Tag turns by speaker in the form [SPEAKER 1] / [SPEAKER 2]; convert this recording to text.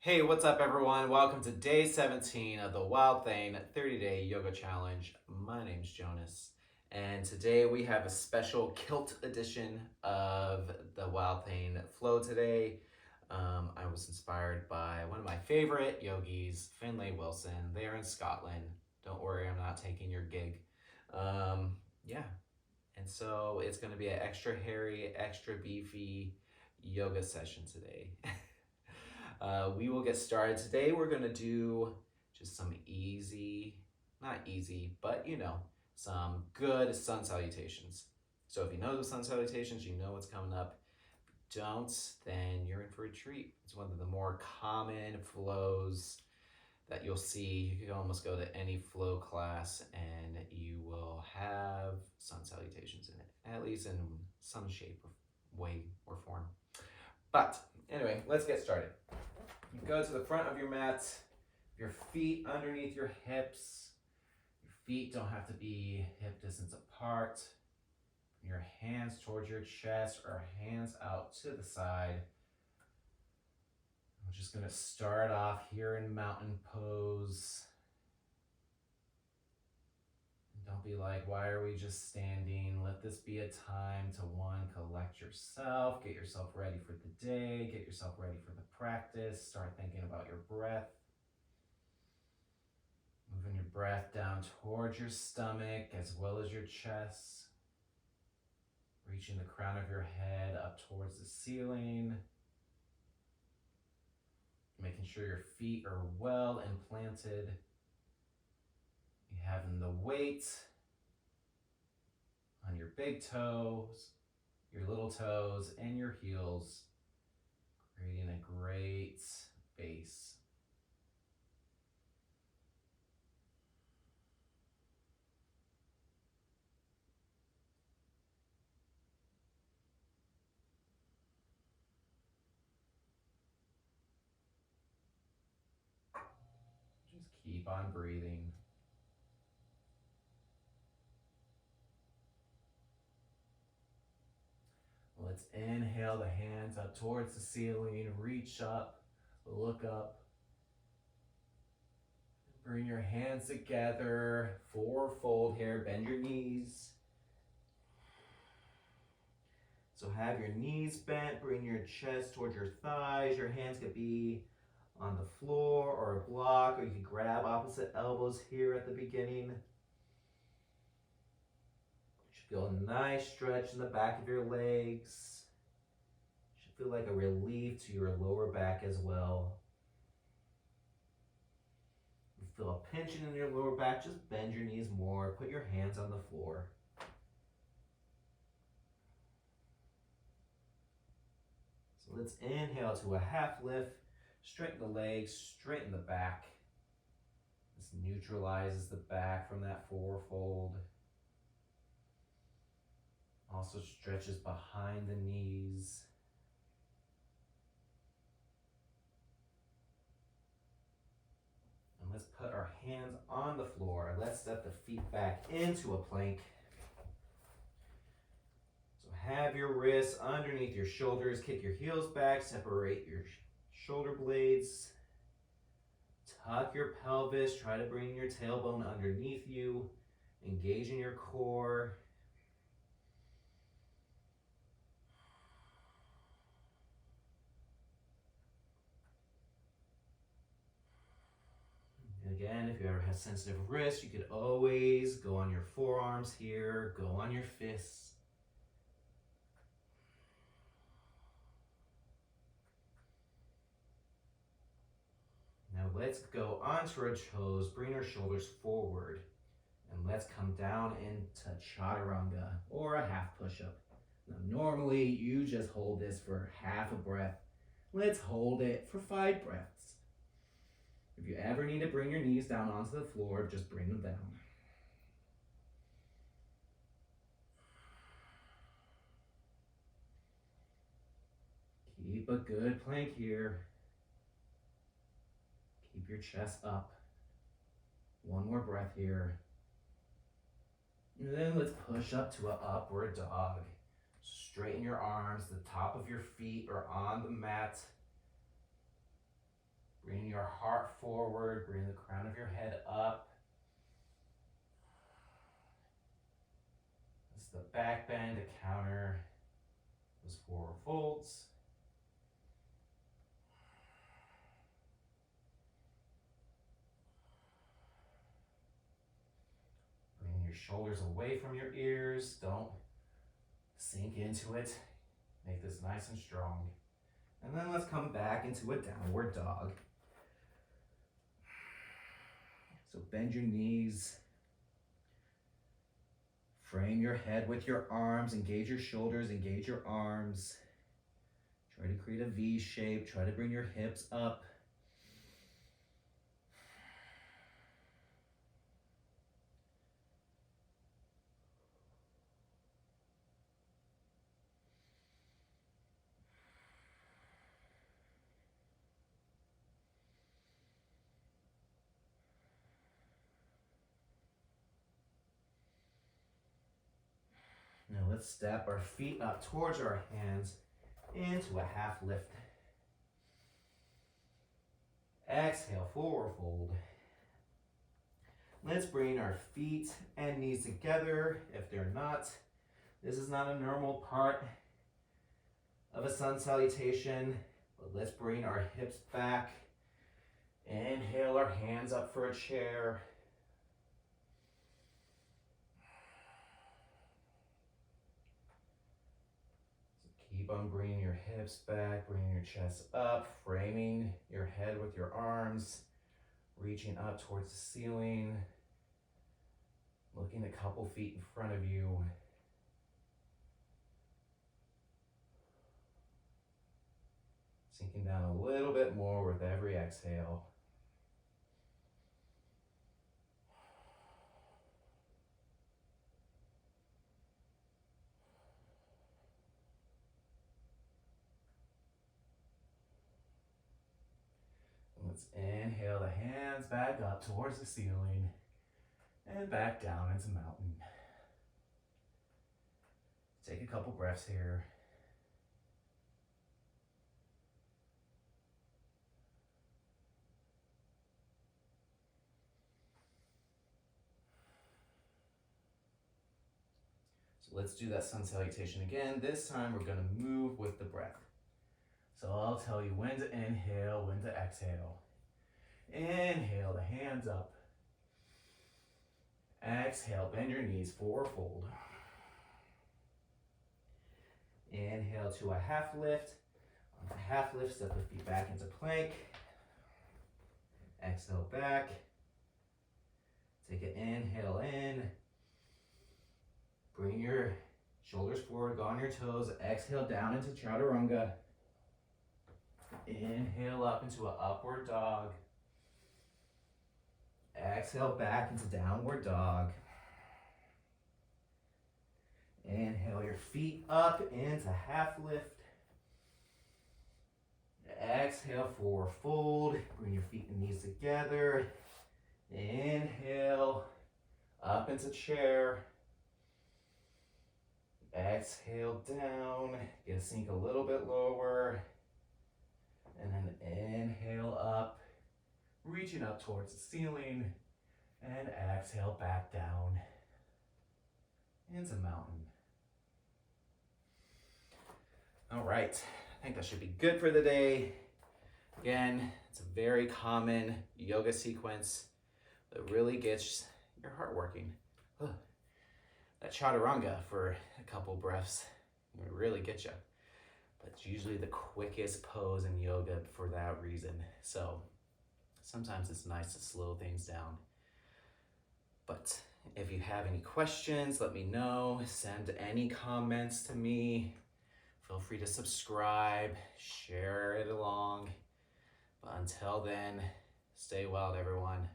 [SPEAKER 1] Hey, what's up, everyone? Welcome to day 17 of the Wild Thane 30-day yoga challenge. My name's Jonas, and today we have a special kilt edition of the Wild Thane flow today. I was inspired by one of my favorite yogis, Finlay Wilson. They're in Scotland. Don't worry, I'm not taking your gig. Yeah, and so it's going to be an extra hairy, extra beefy yoga session today. We will get started. Today we're going to do just some easy, not easy, but some good sun salutations. So if you know the sun salutations, you know what's coming up. If you don't, then you're in for a treat. It's one of the more common flows that you'll see. You can almost go to any flow class and you will have sun salutations in it, at least in some shape, way, or form. But anyway, let's get started. You go to the front of your mat, your feet underneath your hips. Your feet don't have to be hip distance apart. Your hands towards your chest or hands out to the side. We're just going to start off here in mountain pose. Don't be like, why are we just standing? Let this be a time to collect yourself, get yourself ready for the day, get yourself ready for the practice, start thinking about your breath. Moving your breath down towards your stomach as well as your chest. Reaching the crown of your head up towards the ceiling. Making sure your feet are well implanted. You having the weight on your big toes, your little toes, and your heels, creating a great base. Just keep on breathing. Let's inhale the hands up towards the ceiling, reach up, look up. Bring your hands together, fold here, bend your knees. So have your knees bent, bring your chest towards your thighs. Your hands could be on the floor or a block, or you can grab opposite elbows here at the beginning. You should feel a nice stretch in the back of your legs. Should feel like a relief to your lower back as well. You feel a pinching in your lower back, just bend your knees more, put your hands on the floor. So let's inhale to a half lift, straighten the legs, straighten the back. This neutralizes the back from that forefold. Also stretches behind the knees. And let's put our hands on the floor. Let's step the feet back into a plank. So have your wrists underneath your shoulders. Kick your heels back. Separate your shoulder blades. Tuck your pelvis. Try to bring your tailbone underneath you. Engage in your core. And again, if you ever have sensitive wrists, you could always go on your forearms here, go on your fists. Now let's go onto our toes, bring our shoulders forward, and let's come down into chaturanga, or a half push-up. Now normally you just hold this for half a breath. Let's hold it for 5 breaths. If you ever need to bring your knees down onto the floor, just bring them down. Keep a good plank here. Keep your chest up. One more breath here. And then let's push up to an upward dog. Straighten your arms. The top of your feet are on the mat. Bring your heart forward, bring the crown of your head up. As the back bend to counter those forward folds. Bring your shoulders away from your ears. Don't sink into it. Make this nice and strong. And then let's come back into a downward dog. So bend your knees. Frame your head with your arms. Engage your shoulders, engage your arms. Try to create a V shape. Try to bring your hips up. Now let's step our feet up towards our hands into a half lift. Exhale, forward fold. Let's bring our feet and knees together if they're not. This is not a normal part of a sun salutation, but let's bring our hips back. Inhale our hands up for a chair. Keep on bringing your hips back, bringing your chest up, framing your head with your arms, reaching up towards the ceiling, looking a couple feet in front of you. Sinking down a little bit more with every exhale. Let's inhale the hands back up towards the ceiling and back down into mountain. Take a couple breaths here. So let's do that sun salutation again. This time we're going to move with the breath. So I'll tell you when to inhale, when to exhale. Inhale the hands up. Exhale, bend your knees, forward fold. Inhale to a half lift. On the half lift, step the feet back into plank. Exhale back. Take an inhale in. Bring your shoulders forward, go on your toes. Exhale down into chaturanga. Inhale up into an upward dog. Exhale back into downward dog. Inhale your feet up into half lift. Exhale, forward fold. Bring your feet and knees together. Inhale, up into chair. Exhale down. Get a sink a little bit lower. And then inhale up, reaching up towards the ceiling. And exhale back down into mountain. All right, I think that should be good for the day. Again, it's a very common yoga sequence that really gets your heart working. That chaturanga for a couple breaths will really get you. But it's usually the quickest pose in yoga for that reason. So sometimes it's nice to slow things down. But if you have any questions, let me know. Send any comments to me. Feel free to subscribe, share it along. But until then, stay wild, everyone.